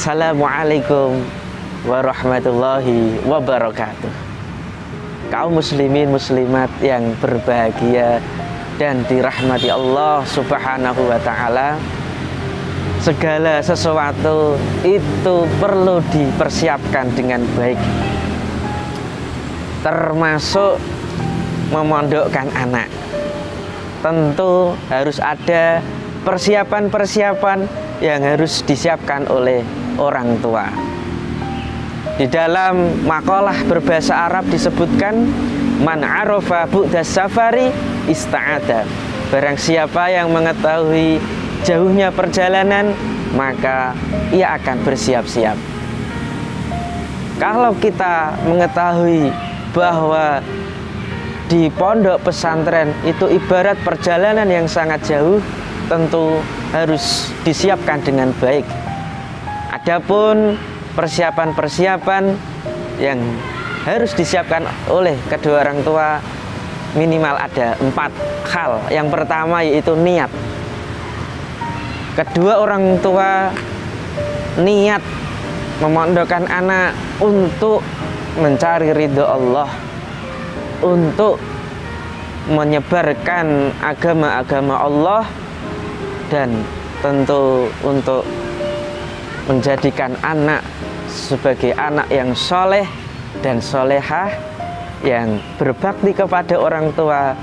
Assalamualaikum warahmatullahi wabarakatuh. Kaum muslimin muslimat yang berbahagia dan dirahmati Allah Subhanahu wa ta'ala, segala sesuatu itu perlu dipersiapkan dengan baik, termasuk memondokkan anak. Tentu harus ada persiapan-persiapan yang harus disiapkan oleh orang tua. Di dalam makalah berbahasa Arab disebutkan, man arafa bu'das safari ista'ada. Barang siapa yang mengetahui jauhnya perjalanan, maka ia akan bersiap-siap. Kalau kita mengetahui bahwa di pondok pesantren itu ibarat perjalanan yang sangat jauh, tentu harus disiapkan dengan baik. Adapun persiapan-persiapan yang harus disiapkan oleh kedua orang tua minimal ada 4 hal. Yang pertama yaitu niat. Kedua orang tua niat memondokkan anak untuk mencari ridho Allah, untuk menyebarkan agama-agama Allah, dan tentu untuk menjadikan anak sebagai anak yang soleh dan solehah, yang berbakti kepada orang tua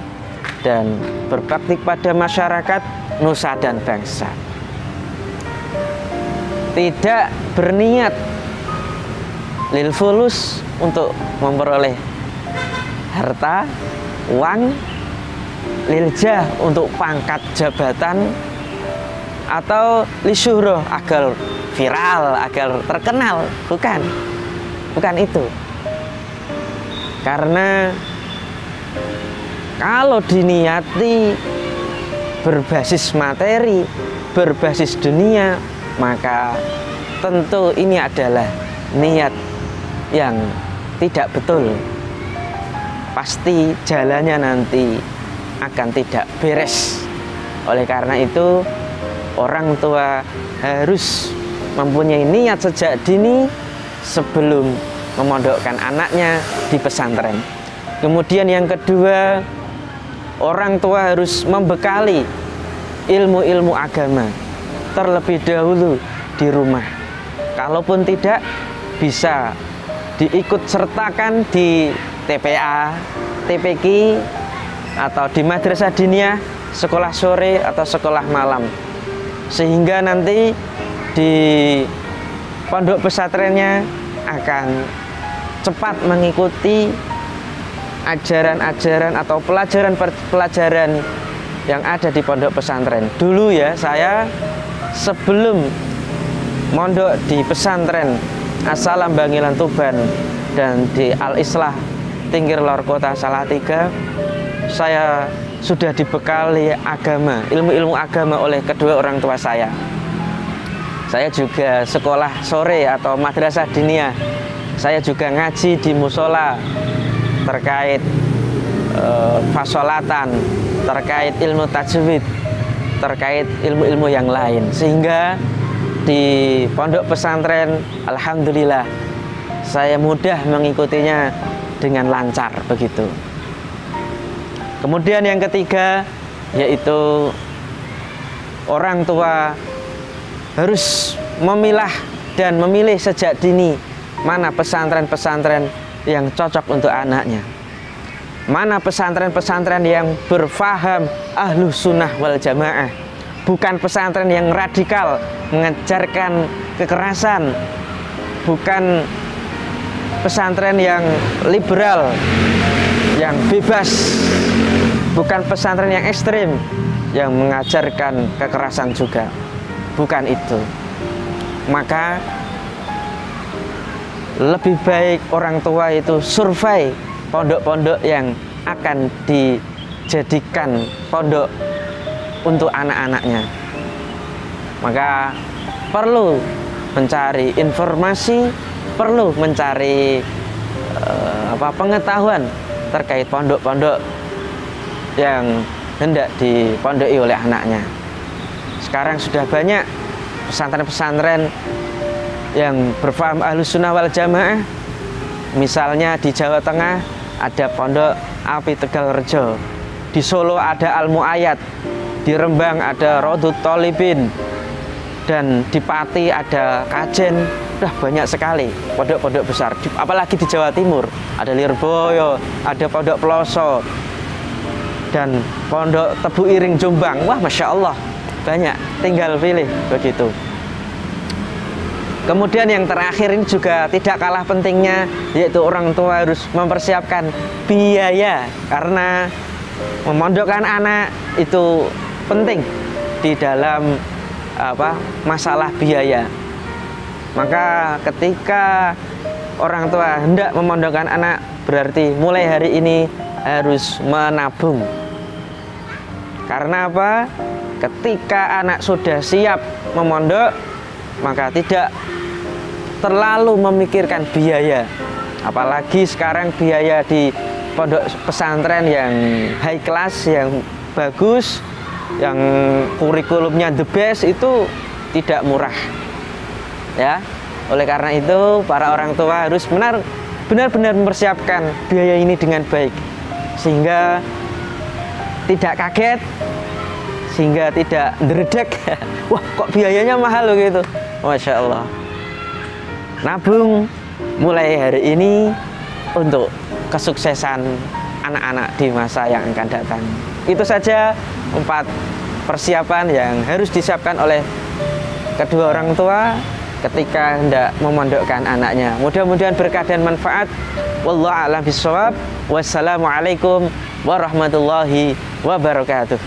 dan berbakti kepada masyarakat, nusa dan bangsa. Tidak berniat lil fulus untuk memperoleh harta, uang, liljah untuk pangkat jabatan, atau lisyuhroh agar viral, agar terkenal. Bukan itu. Karena kalau diniati berbasis materi, berbasis dunia, maka tentu ini adalah niat yang tidak betul. Pasti jalannya nanti akan tidak beres. Oleh karena itu, orang tua harus mempunyai niat sejak dini sebelum memondokkan anaknya di pesantren. Kemudian yang kedua, orang tua harus membekali ilmu-ilmu agama terlebih dahulu di rumah. Kalaupun tidak, bisa diikut sertakan di TPA, TPQ, atau di madrasah diniyah, sekolah sore atau sekolah malam, sehingga nanti di pondok pesantrennya akan cepat mengikuti ajaran-ajaran atau pelajaran-pelajaran yang ada di pondok pesantren. Dulu ya, saya sebelum mondok di pesantren As-Salam Bangilan Tuban dan di Al-Islah Tingkir Lor Kota Salatiga, saya sudah dibekali agama, ilmu-ilmu agama oleh kedua orang tua saya. Saya juga sekolah sore atau madrasah diniyah. Saya juga ngaji di musola terkait fasolatan, terkait ilmu tajwid, terkait ilmu-ilmu yang lain. Sehingga di pondok pesantren, alhamdulillah, saya mudah mengikutinya dengan lancar begitu. Kemudian yang ketiga, yaitu orang tua harus memilah dan memilih sejak dini mana pesantren-pesantren yang cocok untuk anaknya, mana pesantren-pesantren yang berfaham ahlu sunnah wal jamaah, bukan pesantren yang radikal mengajarkan kekerasan, bukan pesantren yang liberal, yang bebas, bukan pesantren yang ekstrim yang mengajarkan kekerasan juga. Bukan itu. Maka lebih baik orang tua itu survei pondok-pondok yang akan dijadikan pondok untuk anak-anaknya. Maka perlu mencari informasi, perlu mencari pengetahuan terkait pondok-pondok yang hendak dipondoki oleh anaknya. Sekarang sudah banyak pesantren-pesantren yang berfaham Ahlussunnah wal Jamaah, misalnya di Jawa Tengah ada Pondok Api Tegalrejo, di Solo ada Al Muayyad, di Rembang ada Rodut Tolibin, dan di Pati ada Kajen. Udah banyak sekali pondok-pondok besar. Apalagi di Jawa Timur ada Lirboyo, ada Pondok Peloso, dan Pondok Tebu Iring Jombang. Wah, Masya Allah, banyak, tinggal pilih begitu. Kemudian yang terakhir ini juga tidak kalah pentingnya, yaitu orang tua harus mempersiapkan biaya, karena memondokkan anak itu penting di dalam masalah biaya. Maka ketika orang tua hendak memondokkan anak, berarti mulai hari ini harus menabung. Karena apa? Ketika anak sudah siap memondok, maka tidak terlalu memikirkan biaya. Apalagi sekarang biaya di pondok pesantren yang high class, yang bagus, yang kurikulumnya the best, itu tidak murah, ya. Oleh karena itu para orang tua harus benar-benar mempersiapkan biaya ini dengan baik, sehingga tidak kaget, sehingga tidak ndredeg. Wah, kok biayanya mahal loh gitu. Masya Allah. Nabung mulai hari ini untuk kesuksesan anak-anak di masa yang akan datang. Itu saja 4 persiapan yang harus disiapkan oleh kedua orang tua ketika hendak memondokkan anaknya. Mudah-mudahan berkah dan manfaat. Wallahu a'lam bishawab. Wassalamualaikum warahmatullahi wabarakatuh.